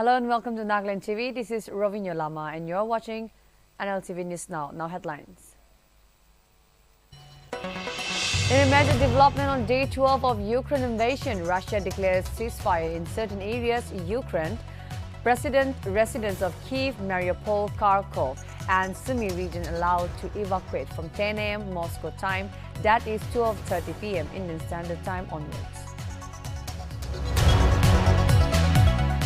Hello and welcome to Nltv. This is Rovinyo Lama and you're watching Nltv News Now. Now headlines. In a major development on day 12 of Ukraine invasion, Russia declares ceasefire in certain areas. Ukraine, residents of Kyiv, Mariupol, Kharkov and Sumy region allowed to evacuate from 10 a.m. Moscow time, that is 12:30 p.m. Indian Standard Time onwards.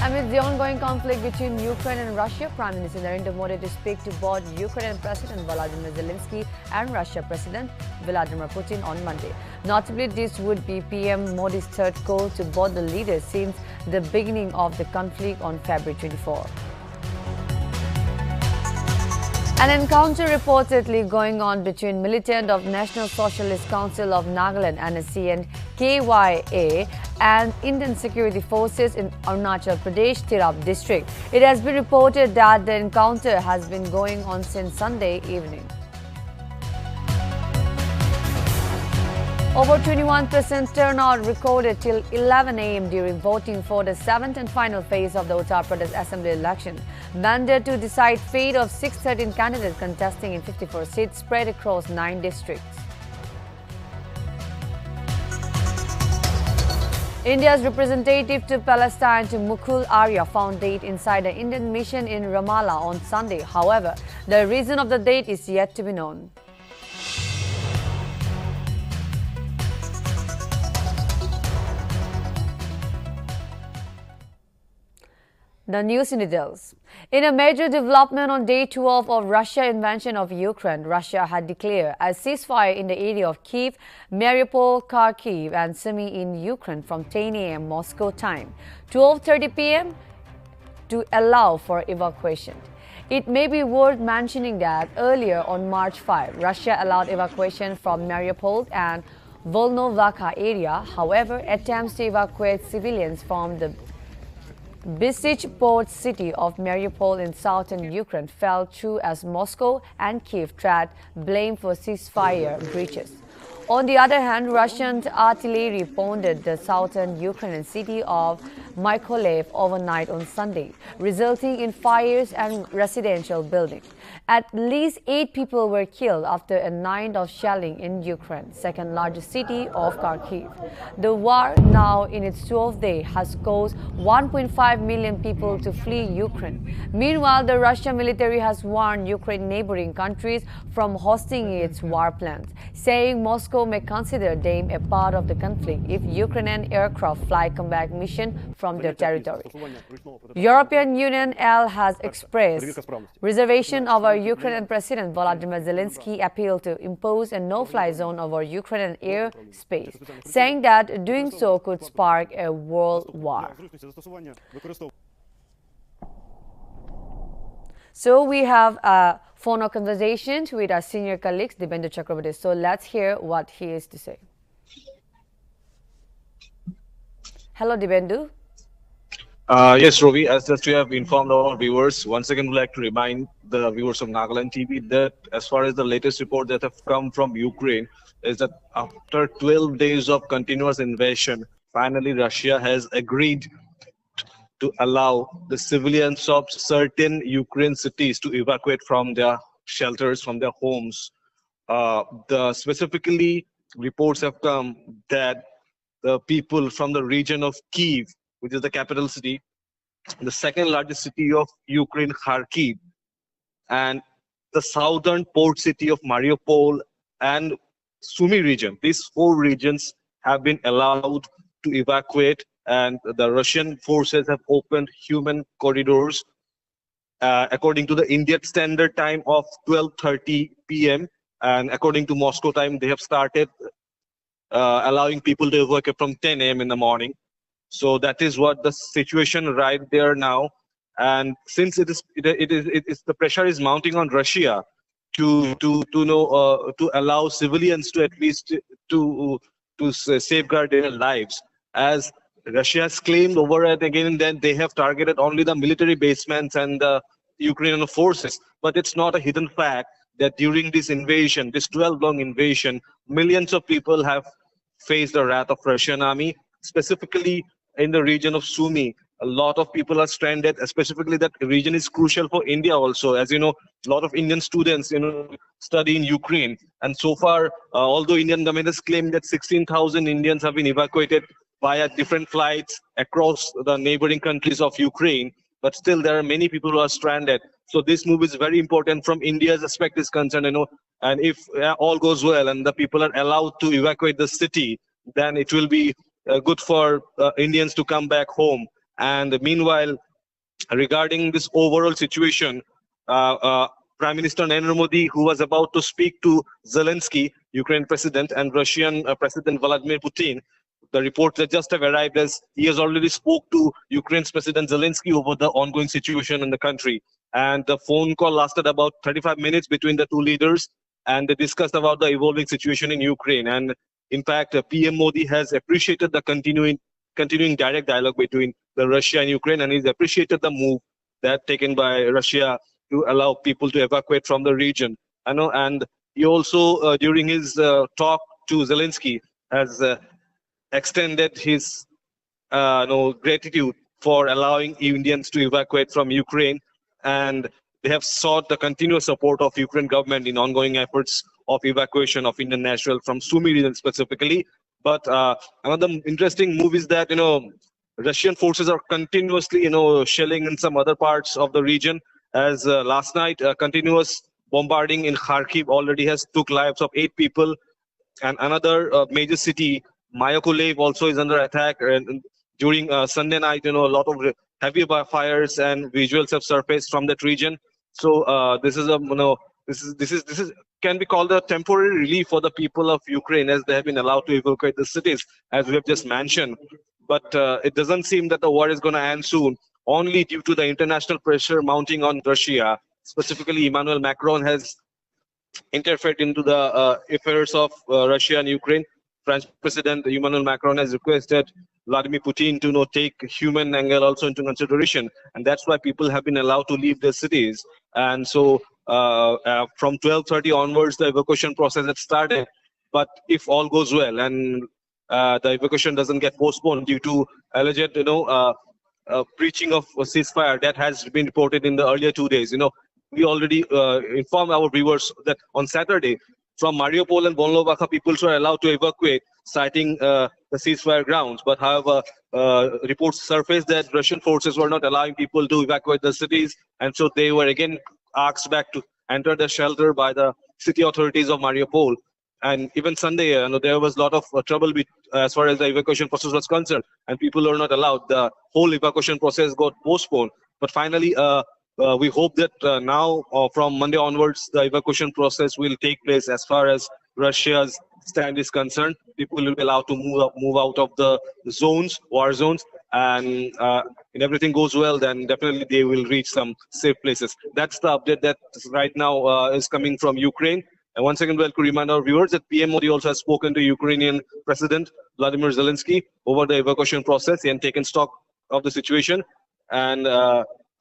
Amid the ongoing conflict between Ukraine and Russia, Prime Minister Narendra Modi to speak to both Ukrainian President Volodymyr Zelensky and Russia President Vladimir Putin on Monday. Notably, this would be PM Modi's third call to both the leaders since the beginning of the conflict on February 24. An encounter reportedly going on between militant of National Socialist Council of Nagaland NSC and KYA and Indian security forces in Arunachal Pradesh Tirap district. It has been reported that the encounter has been going on since Sunday evening. Over 21% turnout recorded till 11 a.m. during voting for the 7th and final phase of the Uttar Pradesh Assembly election. Mandate to decide fate of 613 candidates contesting in 54 seats spread across 9 districts. India's representative to Palestine to Mukul Arya found date inside the Indian mission in Ramallah on Sunday. However, the reason of the date is yet to be known. The news in details. In a major development on day 12 of Russia's invasion of Ukraine, Russia had declared a ceasefire in the area of Kyiv, Mariupol, Kharkiv and Sumy in Ukraine from 10 a.m. Moscow time, 12:30 p.m. to allow for evacuation. It may be worth mentioning that earlier on March 5, Russia allowed evacuation from Mariupol and Volnovakha area. However, attempts to evacuate civilians from the besieged port city of Mariupol in southern Ukraine fell through as Moscow and Kyiv tried blame for ceasefire breaches. On the other hand, Russian artillery pounded the southern Ukrainian city of Mykolaiv overnight on Sunday, resulting in fires and residential buildings. At least 8 people were killed after a night of shelling in Ukraine, second largest city of Kharkiv. The war, now in its 12th day, has caused 1.5 million people to flee Ukraine. Meanwhile, the Russian military has warned Ukraine neighboring countries from hosting its war plans, saying Moscow may consider them a part of the conflict if Ukrainian aircraft fly combat mission from their territory. European Union has expressed reservation over Ukrainian President Volodymyr Zelensky appeal to impose a no-fly zone over Ukrainian airspace, saying that doing so could spark a world war. So we have a phone conversation with our senior colleagues, Dibendu Chakraborty. So let's hear what he is to say. Hello, Dibendu. Yes, Rovi, as just we have informed our viewers, once again, we'd like to remind the viewers of Nltv that as far as the latest report that have come from Ukraine is that after 12 days of continuous invasion, finally Russia has agreed to allow the civilians of certain Ukraine cities to evacuate from their shelters, from their homes. Specifically, reports have come that the people from the region of Kyiv, which is the capital city, the second largest city of Ukraine, Kharkiv, and the southern port city of Mariupol and Sumy region. These 4 regions have been allowed to evacuate, and the Russian forces have opened human corridors according to the Indian Standard Time of 12:30 p.m. and according to Moscow time, they have started allowing people to evacuate from 10 a.m. in the morning. So that is what the situation right there now, and since the pressure is mounting on Russia to allow civilians to at least to safeguard their lives, as Russia has claimed over and again that they have targeted only the military basements and the Ukrainian forces, but it's not a hidden fact that during this invasion, this 12-long invasion, millions of people have faced the wrath of Russian army, specifically in the region of Sumy, A lot of people are stranded. Specifically, that region is crucial for India also. As you know, a lot of Indian students, study in Ukraine. And so far, although Indian government has claimed that 16,000 Indians have been evacuated via different flights across the neighboring countries of Ukraine, but still there are many people who are stranded. So this move is very important from India's aspect is concerned, and if all goes well and the people are allowed to evacuate the city, then it will be good for Indians to come back home. And meanwhile, regarding this overall situation, uh, uh, Prime Minister Narendra Modi, who was about to speak to Zelensky, Ukraine president, and Russian President Vladimir Putin, the reports that just have arrived as he has already spoke to Ukraine's President Zelensky over the ongoing situation in the country. And the phone call lasted about 35 minutes between the two leaders, and they discussed about the evolving situation in Ukraine. And in fact, PM Modi has appreciated the continuing direct dialogue between the Russia and Ukraine, and he's appreciated the move that taken by Russia to allow people to evacuate from the region. I know, and he also, during his talk to Zelensky, has extended his gratitude for allowing Indians to evacuate from Ukraine, and they have sought the continuous support of Ukraine government in ongoing efforts of evacuation of Indian nationals from Sumy region specifically. But another interesting move is that Russian forces are continuously shelling in some other parts of the region. As last night, continuous bombarding in Kharkiv already has took lives of 8 people, and another major city, Mykolaiv, also is under attack. And during Sunday night, a lot of heavy fires and visuals have surfaced from that region. So this is a this is can be called a temporary relief for the people of Ukraine, as they have been allowed to evacuate the cities, as we have just mentioned. But it doesn't seem that the war is going to end soon, only due to the international pressure mounting on Russia. Specifically, Emmanuel Macron has interfered into the affairs of Russia and Ukraine. French President Emmanuel Macron has requested Vladimir Putin to take human angle also into consideration, and that's why people have been allowed to leave their cities. And so, from 12:30 onwards, the evacuation process had started. But if all goes well and the evacuation doesn't get postponed due to alleged, breaching of a ceasefire that has been reported in the earlier 2 days, we already informed our viewers that on Saturday, from Mariupol and Volnovakha, people were allowed to evacuate, citing the ceasefire grounds. But however, reports surfaced that Russian forces were not allowing people to evacuate the cities, and so they were again asked back to enter the shelter by the city authorities of Mariupol. And even Sunday, there was a lot of trouble as far as the evacuation process was concerned, and people were not allowed. The whole evacuation process got postponed. But finally, we hope that now, from Monday onwards, the evacuation process will take place. As far as Russia's stand is concerned, people will be allowed to move out of the war zones, and if everything goes well, then definitely they will reach some safe places. That's the update that right now is coming from Ukraine. And once again, we'd like to remind our viewers that PM Modi also has spoken to Ukrainian President Vladimir Zelensky over the evacuation process and taken stock of the situation. And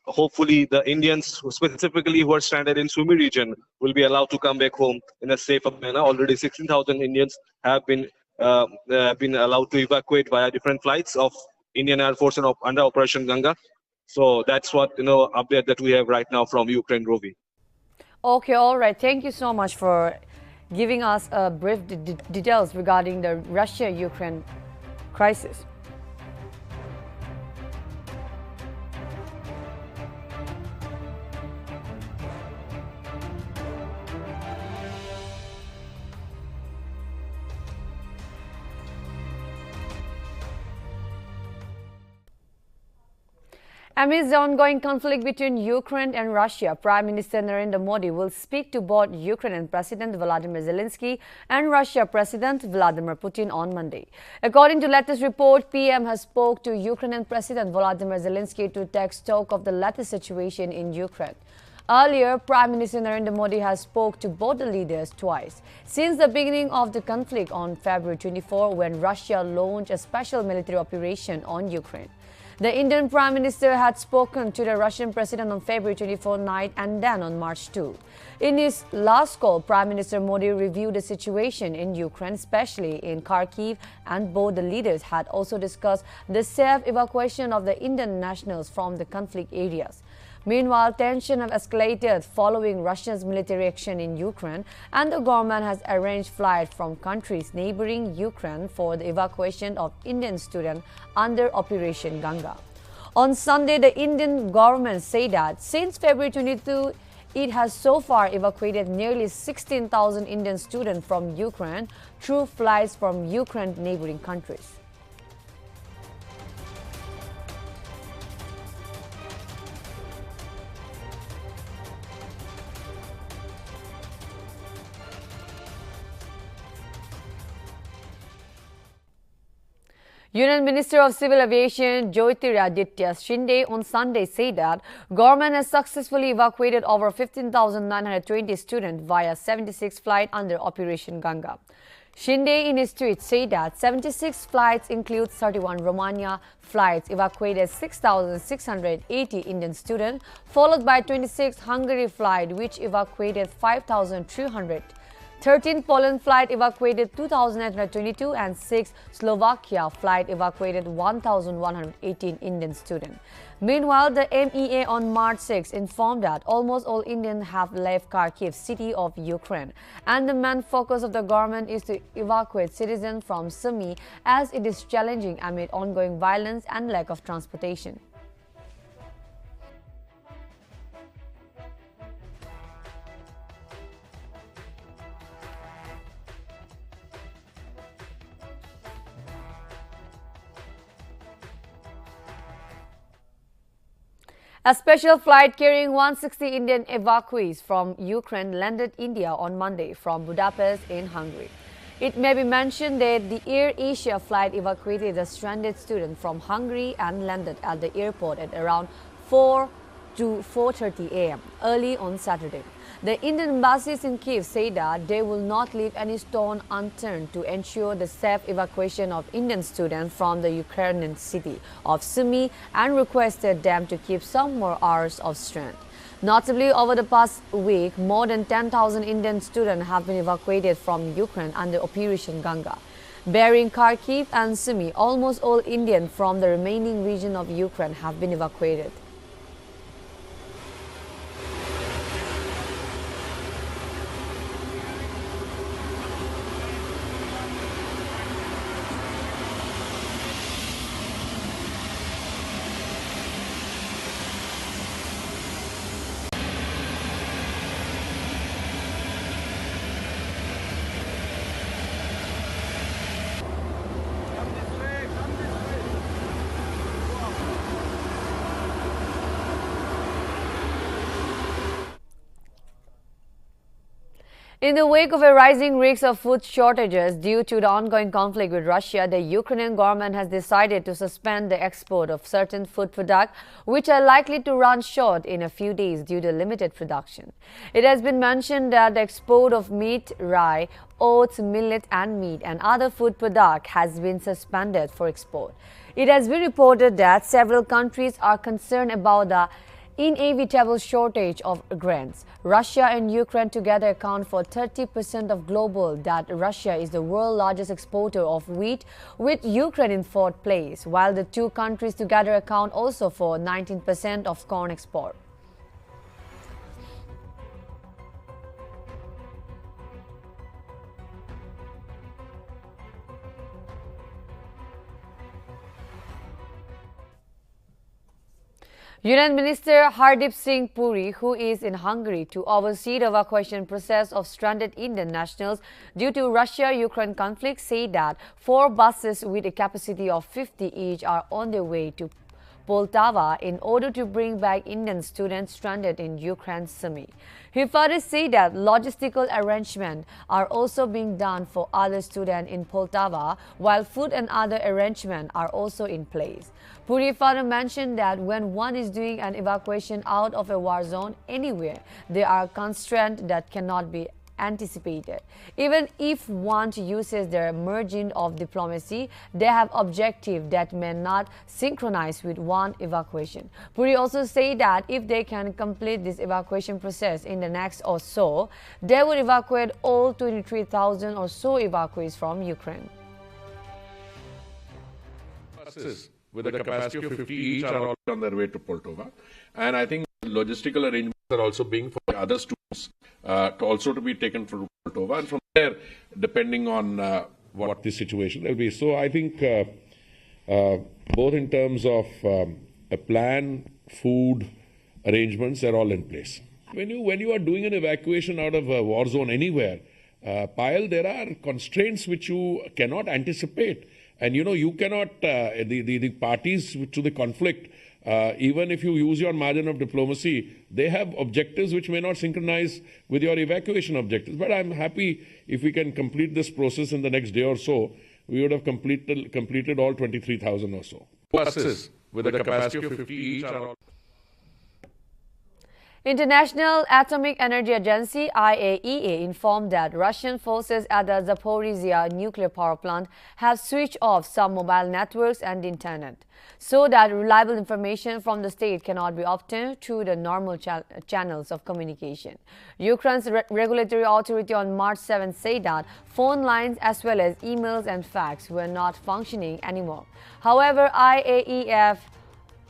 hopefully the Indians, specifically who are stranded in Sumy region, will be allowed to come back home in a safer manner. Already 16,000 Indians have been allowed to evacuate via different flights of Indian Air Force and under Operation Ganga. So that's what update that we have right now from Ukraine, Rovi. Okay, all right. Thank you so much for giving us brief details regarding the Russia-Ukraine crisis. Amidst the ongoing conflict between Ukraine and Russia, Prime Minister Narendra Modi will speak to both Ukrainian President Volodymyr Zelensky and Russia President Vladimir Putin on Monday. According to latest report, PM has spoke to Ukrainian President Volodymyr Zelensky to take stock of the latest situation in Ukraine. Earlier, Prime Minister Narendra Modi has spoke to both the leaders twice since the beginning of the conflict on February 24, when Russia launched a special military operation on Ukraine. The Indian Prime Minister had spoken to the Russian President on February 24 night and then on March 2. In his last call, Prime Minister Modi reviewed the situation in Ukraine, especially in Kharkiv, and both the leaders had also discussed the safe evacuation of the Indian nationals from the conflict areas. Meanwhile, tensions have escalated following Russia's military action in Ukraine, and the government has arranged flights from countries neighboring Ukraine for the evacuation of Indian students under Operation Ganga. On Sunday, the Indian government said that since February 22, it has so far evacuated nearly 16,000 Indian students from Ukraine through flights from Ukraine neighboring countries. Union Minister of Civil Aviation Jyotiraditya Shinde on Sunday said that government has successfully evacuated over 15,920 students via 76 flights under Operation Ganga. Shinde in his tweet said that 76 flights include 31 Romania flights evacuated 6,680 Indian students, followed by 26 Hungary flight which evacuated 5,300. 13 Poland flight evacuated 2,822 and 6 Slovakia flight evacuated 1,118 Indian students. Meanwhile, the MEA on March 6 informed that almost all Indians have left Kharkiv city of Ukraine, and the main focus of the government is to evacuate citizens from Sumy as it is challenging amid ongoing violence and lack of transportation. A special flight carrying 160 Indian evacuees from Ukraine landed India on Monday from Budapest in Hungary. It may be mentioned that the Air Asia flight evacuated a stranded student from Hungary and landed at the airport at around 4 to 4:30 a.m. early on Saturday. The Indian embassies in Kiev say that they will not leave any stone unturned to ensure the safe evacuation of Indian students from the Ukrainian city of Sumy and requested them to keep some more hours of strength. Notably, over the past week, more than 10,000 Indian students have been evacuated from Ukraine under Operation Ganga. Bearing Kharkiv and Sumy, almost all Indians from the remaining region of Ukraine have been evacuated. In the wake of a rising risk of food shortages due to the ongoing conflict with Russia, the Ukrainian government has decided to suspend the export of certain food products which are likely to run short in a few days due to limited production. It has been mentioned that the export of meat, rye, oats, millet and meat and other food products has been suspended for export. It has been reported that several countries are concerned about the inevitable shortage of grains. Russia and Ukraine together account for 30% of global that Russia is the world's largest exporter of wheat, with Ukraine in fourth place, while the two countries together account also for 19% of corn export. Union Minister Hardip Singh Puri, who is in Hungary to oversee the evacuation process of stranded Indian nationals due to Russia-Ukraine conflict, said that 4 buses with a capacity of 50 each are on their way to Poltava in order to bring back Indian students stranded in Ukraine's Sumy. He further said that logistical arrangements are also being done for other students in Poltava, while food and other arrangements are also in place. Puri further mentioned that when one is doing an evacuation out of a war zone anywhere, there are constraints that cannot be anticipated. Even if one uses their margin of diplomacy, they have objectives that may not synchronize with one evacuation. Puri also said that if they can complete this evacuation process in the next or so, they would evacuate all 23,000 or so evacuees from Ukraine. Buses with a capacity of 50 each are all on their way to Poltava. And I think logistical arrangements are also being for the other students to be taken for Poltava. And from there, depending on what the situation will be. So I think both in terms of a plan, food, arrangements, they're all in place. When you are doing an evacuation out of a war zone anywhere, Payal, there are constraints which you cannot anticipate. And you cannot, the parties to the conflict, even if you use your margin of diplomacy, they have objectives which may not synchronize with your evacuation objectives. But I'm happy if we can complete this process in the next day or so, we would have completed all 23,000 or so. Buses with a capacity of 50 each are all. International Atomic Energy Agency IAEA informed that Russian forces at the Zaporizhia nuclear power plant have switched off some mobile networks and the internet, so that reliable information from the state cannot be obtained through the normal channels of communication. Ukraine's regulatory authority on March 7 said that phone lines as well as emails and fax were not functioning anymore. However,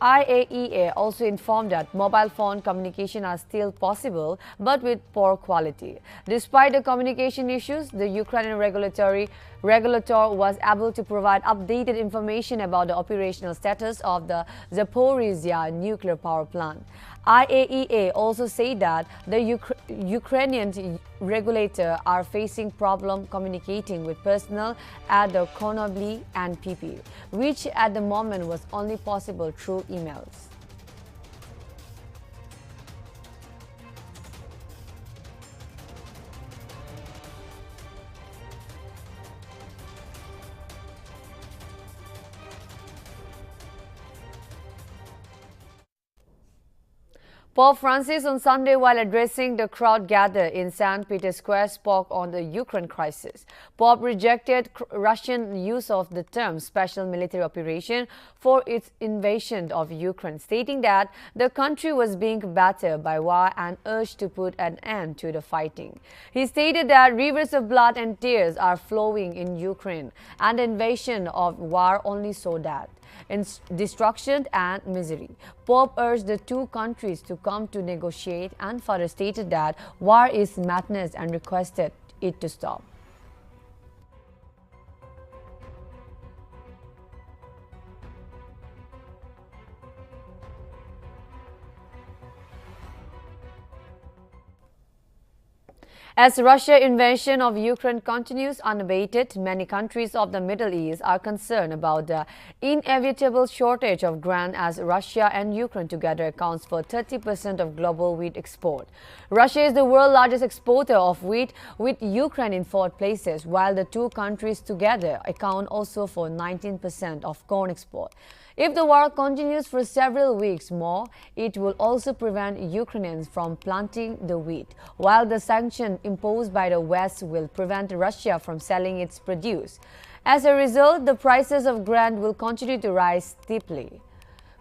IAEA also informed that mobile phone communication are still possible, but with poor quality. Despite the communication issues, the Ukrainian regulator was able to provide updated information about the operational status of the Zaporizhia nuclear power plant. IAEA also said that the Ukrainian regulator are facing problem communicating with personnel at the Konobly and PP, which at the moment was only possible through emails. Pope Francis on Sunday, while addressing the crowd gathered in St. Peter's Square, spoke on the Ukraine crisis. Pope rejected Russian use of the term special military operation for its invasion of Ukraine, stating that the country was being battered by war and urged to put an end to the fighting. He stated that rivers of blood and tears are flowing in Ukraine, and the invasion of war only sowed that in destruction and misery. Pope urged the two countries to come to negotiate and further stated that war is madness and requested it to stop. As Russia's invasion of Ukraine continues unabated, many countries of the Middle East are concerned about the inevitable shortage of grain, as Russia and Ukraine together accounts for 30% of global wheat export. Russia is the world's largest exporter of wheat, with Ukraine in fourth places, while the two countries together account also for 19% of corn export. If the war continues for several weeks more, it will also prevent Ukrainians from planting the wheat, while the sanctions imposed by the West will prevent Russia from selling its produce. As a result, the prices of grain will continue to rise steeply,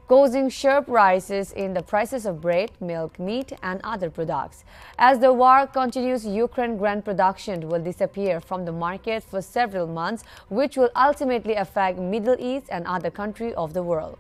causing sharp rises in the prices of bread, milk, meat, and other products. As the war continues, Ukraine grain production will disappear from the market for several months, which will ultimately affect Middle East and other countries of the world.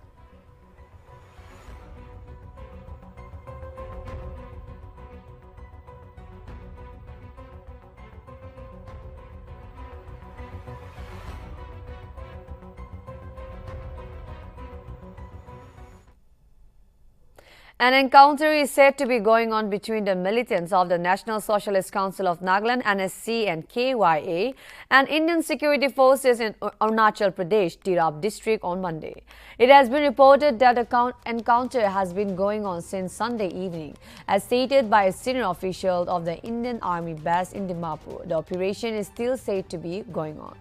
An encounter is said to be going on between the militants of the National Socialist Council of Nagaland (NSC) and KYA and Indian security forces in Arunachal Pradesh, Tirap district on Monday. It has been reported that the encounter has been going on since Sunday evening. As stated by a senior official of the Indian Army base in Dimapur, the operation is still said to be going on.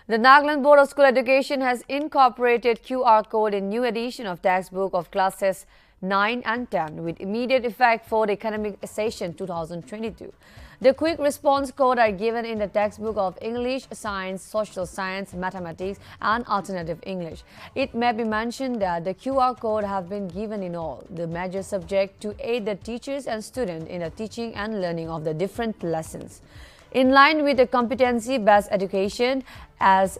The Nagaland Board of School Education has incorporated QR code in new edition of textbook of classes 9 and 10 with immediate effect for the academic session 2022. The quick response code are given in the textbook of English, Science, Social Science, Mathematics and Alternative English. It may be mentioned that the QR code have been given in all the major subjects to aid the teachers and students in the teaching and learning of the different lessons. In line with the competency-based education as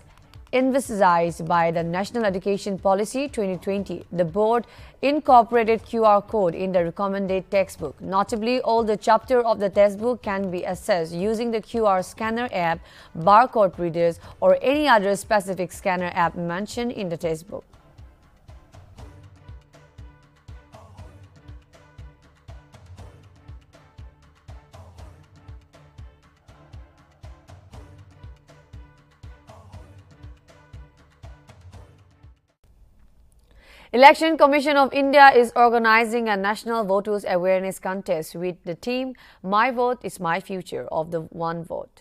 envisaged by the National Education Policy 2020, the board incorporated QR code in the recommended textbook. Notably, all the chapters of the textbook can be accessed using the QR scanner app, barcode readers, or any other specific scanner app mentioned in the textbook. Election Commission of India is organizing a national voters awareness contest with the theme "My Vote is My Future" of the One Vote.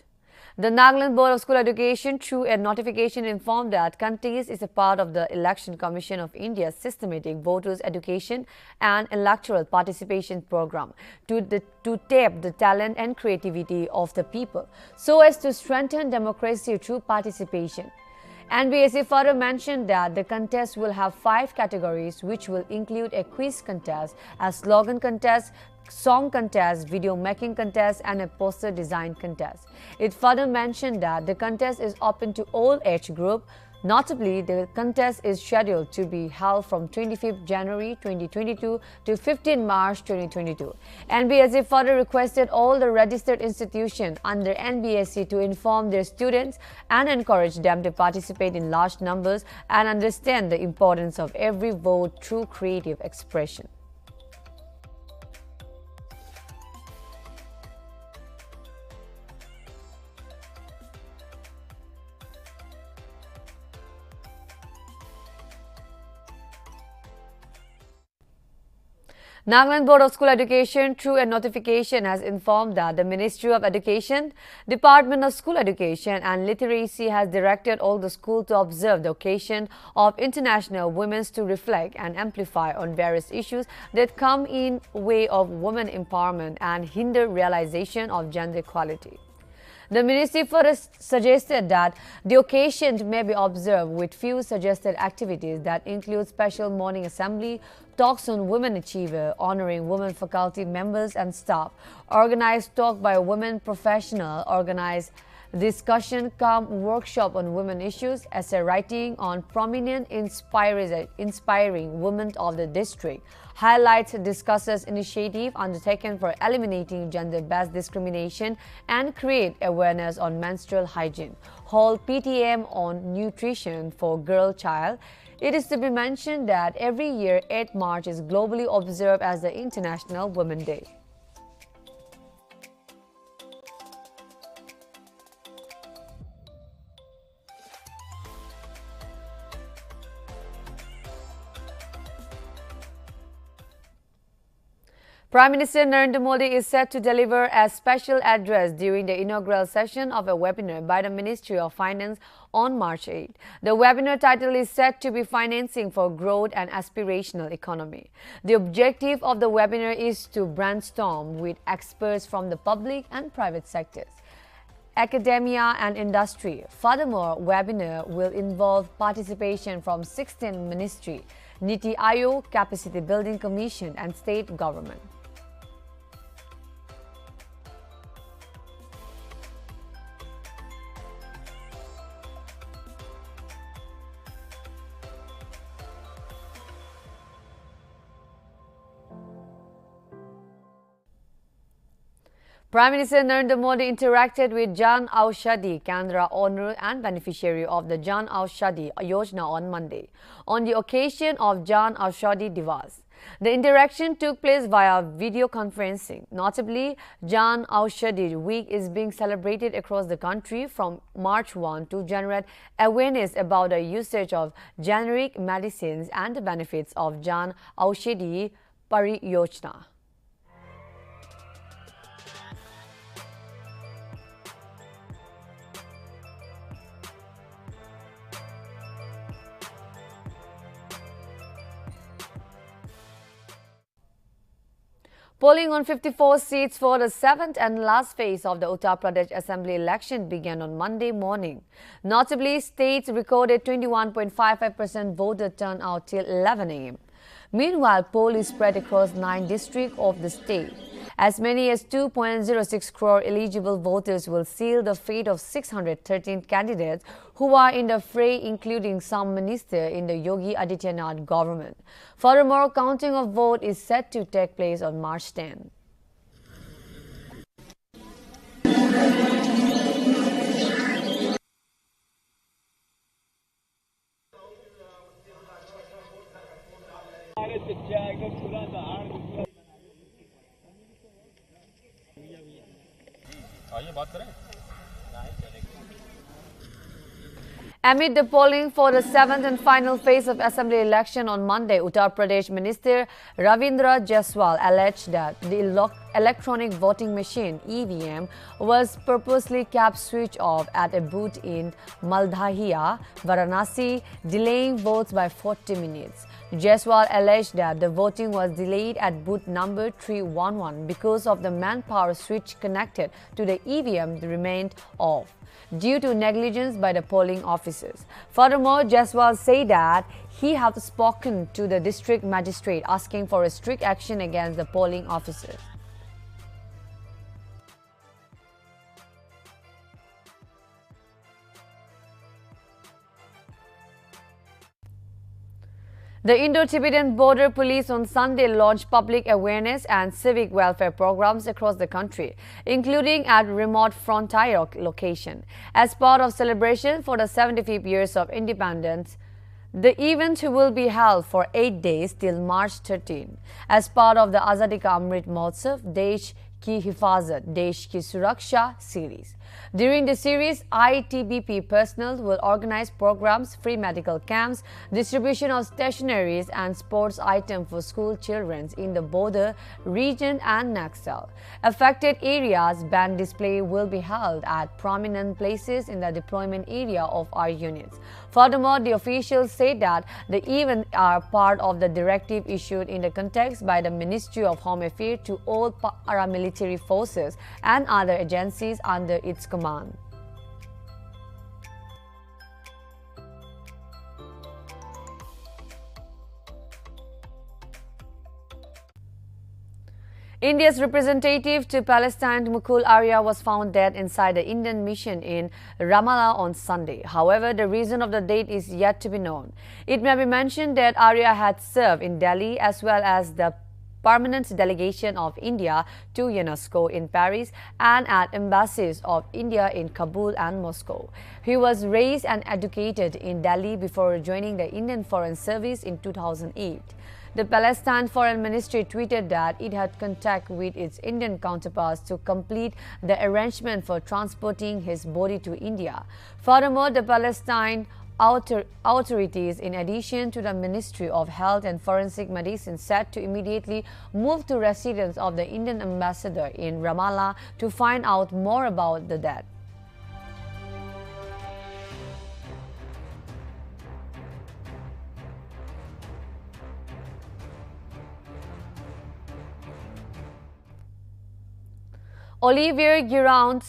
The Nagaland Board of School Education, through a notification, informed that contest is a part of the Election Commission of India's systematic voters education and electoral participation program to tap the talent and creativity of the people so as to strengthen democracy through participation. NBSC further mentioned that the contest will have 5 categories, which will include a quiz contest, a slogan contest, song contest, video making contest, and a poster design contest. It further mentioned that the contest is open to all age group. Notably, the contest is scheduled to be held from 25th January 2022 to 15 March 2022. NBSC further requested all the registered institutions under NBSC to inform their students and encourage them to participate in large numbers and understand the importance of every vote through creative expression. Nagaland Board of School Education, through a notification, has informed that the Ministry of Education, Department of School Education and Literacy has directed all the schools to observe the occasion of International Women's to reflect and amplify on various issues that come in way of women empowerment and hinder realization of gender equality. The ministry further suggested that the occasion may be observed with few suggested activities that include special morning assembly, talks on women achiever, honoring women faculty members and staff, organized talk by women professional, organized discussion come workshop on women issues, essay writing on prominent inspiring women of the district, highlights discusses initiative undertaken for eliminating gender-based discrimination and create awareness on menstrual hygiene, hold PTM on nutrition for girl-child. It is to be mentioned that every year 8 March is globally observed as the International Women's Day. Prime Minister Narendra Modi is set to deliver a special address during the inaugural session of a webinar by the Ministry of Finance on March 8. The webinar title is set to be Financing for Growth and Aspirational Economy. The objective of the webinar is to brainstorm with experts from the public and private sectors, academia and industry. Furthermore, webinar will involve participation from 16 ministry, Niti Aayog, Capacity Building Commission and state government. Prime Minister Narendra Modi interacted with Jan Aushadhi Kendra owner and beneficiary of the Jan Aushadhi Yojana on Monday, on the occasion of Jan Aushadhi Divas. The interaction took place via video conferencing. Notably, Jan Aushadhi Week is being celebrated across the country from March 1 to generate awareness about the usage of generic medicines and the benefits of Jan Aushadhi Pariyojana. Polling on 54 seats for the seventh and last phase of the Uttar Pradesh Assembly election began on Monday morning. Notably, states recorded 21.55% voter turnout till 11 a.m. Meanwhile, poll is spread across 9 districts of the state. As many as 2.06 crore eligible voters will seal the fate of 613 candidates who are in the fray, including some ministers in the Yogi Adityanath government. Furthermore, counting of vote is set to take place on March 10. Amid the polling for the seventh and final phase of assembly election on Monday, Uttar Pradesh Minister Ravindra Jaiswal alleged that the electronic voting machine (EVM) was purposely kept switched off at a booth in Maldahiya, Varanasi, delaying votes by 40 minutes. Jaiswal alleged that the voting was delayed at booth number 311 because of the manpower switch connected to the EVM remained off due to negligence by the polling officers. Furthermore, Jaiswal said that he had spoken to the district magistrate asking for a strict action against the polling officers. The Indo-Tibetan Border Police on Sunday launched public awareness and civic welfare programs across the country, including at remote frontier locations. As part of celebration for the 75th years of independence, the event will be held for 8 days till March 13. As part of the Azadi Ka Amrit Mahotsav, Desh Ki Hifazat, Desh Ki Suraksha series. During the series, ITBP personnel will organize programs, free medical camps, distribution of stationaries and sports items for school children in the border region and Naxal. Affected areas, band display will be held at prominent places in the deployment area of our units. Furthermore, the officials say that the events are part of the directive issued in the context by the Ministry of Home Affairs to all paramilitary forces and other agencies under its command. India's representative to Palestine, Mukul Arya, was found dead inside the Indian mission in Ramallah on Sunday. However, the reason of the death is yet to be known. It may be mentioned that Arya had served in Delhi as well as the permanent delegation of India to UNESCO in Paris and at embassies of India in Kabul and Moscow. He was raised and educated in Delhi before joining the Indian Foreign Service in 2008. The Palestine Foreign Ministry tweeted that it had contact with its Indian counterparts to complete the arrangement for transporting his body to India. Furthermore, the Palestine authorities, in addition to the Ministry of Health and Forensic Medicine, said to immediately move to residence of the Indian ambassador in Ramallah to find out more about the death. Olivier Giroud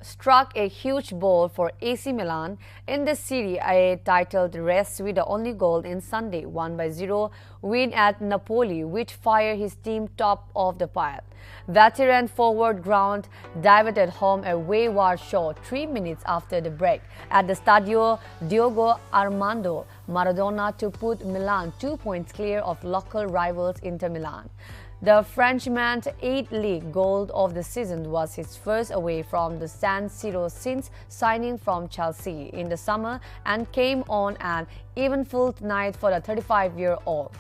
struck a huge ball for AC Milan in the Serie A titled race with the only goal in Sunday 1-0 win at Napoli, which fired his team top of the pile. Veteran forward Giroud diverted home a wayward shot 3 minutes after the break at the Stadio Diogo Armando Maradona to put Milan 2 points clear of local rivals Inter Milan. The Frenchman's 8th league goal of the season was his first away from the San Siro since signing from Chelsea in the summer and came on an eventful night for the 35-year-old.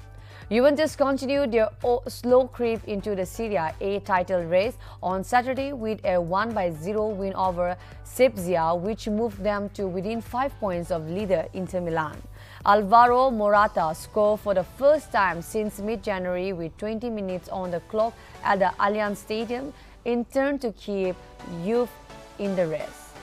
Juventus continued their slow creep into the Serie A title race on Saturday with a 1-0 win over Spezia, which moved them to within 5 points of leader Inter Milan. Alvaro Morata scored for the first time since mid-January with 20 minutes on the clock at the Allianz Stadium, in turn to keep Juve in the race.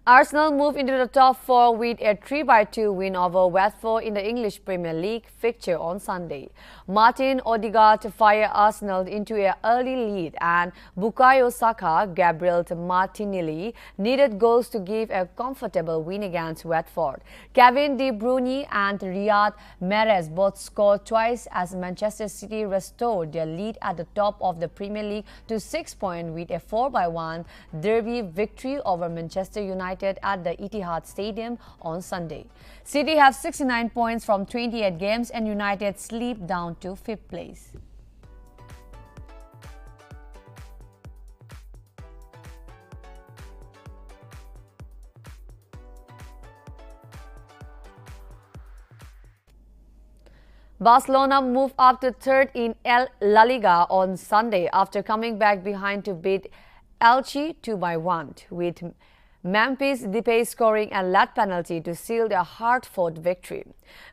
Arsenal moved into the top four with a 3-2 win over Watford in the English Premier League fixture on Sunday. Martin Odegaard fired Arsenal into an early lead and Bukayo Saka, Gabriel Martinelli needed goals to give a comfortable win against Watford. Kevin De Bruyne and Riyad Mahrez both scored twice as Manchester City restored their lead at the top of the Premier League to 6 points with a 4-1 derby victory over Manchester United at the Etihad Stadium on Sunday. City have 69 points from 28 games and United slip down to 5th place. Barcelona moved up to third in La Liga on Sunday after coming back behind to beat Elche 2-1, with Memphis Depay scoring a late penalty to seal their hard-fought victory.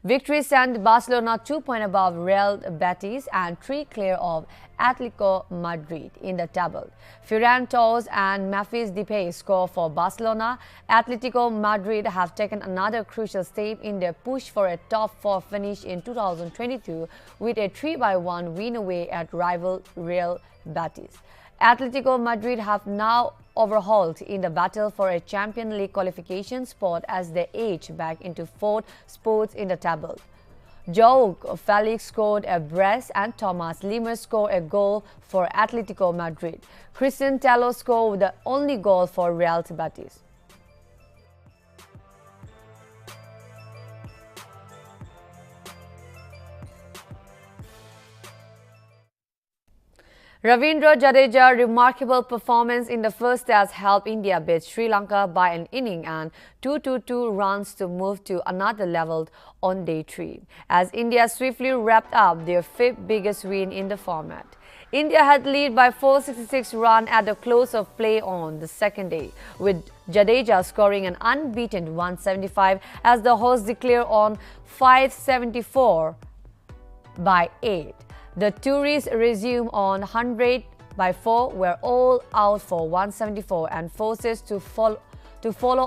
Victory sent Barcelona 2 points above Real Betis and 3 clear of Atletico Madrid in the table. Ferran Torres and Memphis Depay score for Barcelona. Atletico Madrid have taken another crucial step in their push for a top 4 finish in 2022 with a 3-1 win away at rival Real Betis. Atletico Madrid have now overhauled in the battle for a Champions League qualification spot as they edge back into 4th spots in the table. Joao Felix scored a brace and Thomas Lemar scored a goal for Atletico Madrid. Christian Tello scored the only goal for Real Betis. Ravindra Jadeja's remarkable performance in the first test helped India beat Sri Lanka by an inning and 222 runs to move to another level on day 3, as India swiftly wrapped up their 5th biggest win in the format. India had lead by 466 runs at the close of play on the second day, with Jadeja scoring an unbeaten 175 as the hosts declared on 574 by 8. The tourists resumed on 100 by 4 were all out for 174 and forces to follow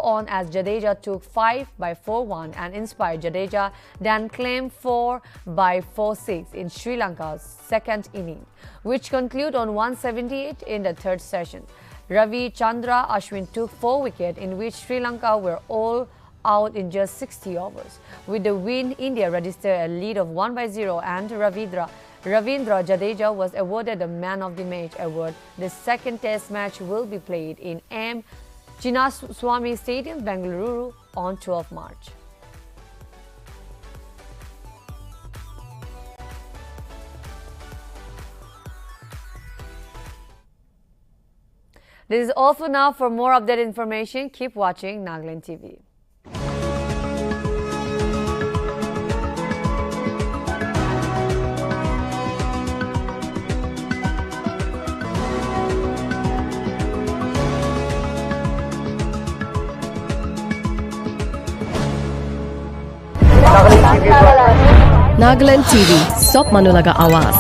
on as Jadeja took 5 by 4-1 and inspired Jadeja then claimed 4 by 4-6 in Sri Lanka's second inning, which concluded on 178 in the third session. Ravi Chandra Ashwin took 4 wickets in which Sri Lanka were all out in just 60 overs. With the win, India registered a lead of 1-0 and Ravindra Jadeja was awarded the Man of the Match award. The second test match will be played in M. Chinnaswamy Stadium, Bengaluru on 12 March. This is all for now. For more updated information, keep watching Nltv. Nagaland TV, Stop Manulaga Awas.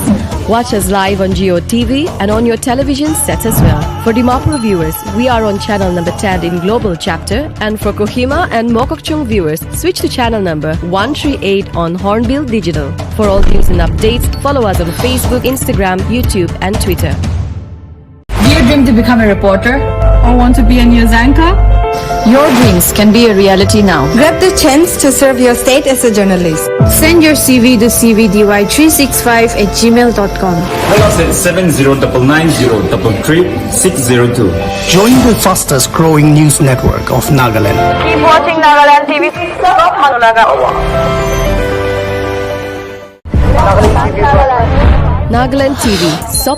Watch us live on Jio TV and on your television sets as well. For Dimapur viewers, we are on channel number 10 in Global Chapter, and for Kohima and Mokokchung viewers, switch to channel number 138 on Hornbill Digital. For all news and updates, follow us on Facebook, Instagram, YouTube and Twitter. Do you dream to become a reporter or want to be a news anchor? Your dreams can be a reality now. Grab the chance to serve your state as a journalist. Send your CV to cvdy365@gmail.com. Call us at 7099033602. Join the fastest growing news network of Nagaland. Keep watching Nagaland TV. Stop Manulaga. Nagaland TV, Stop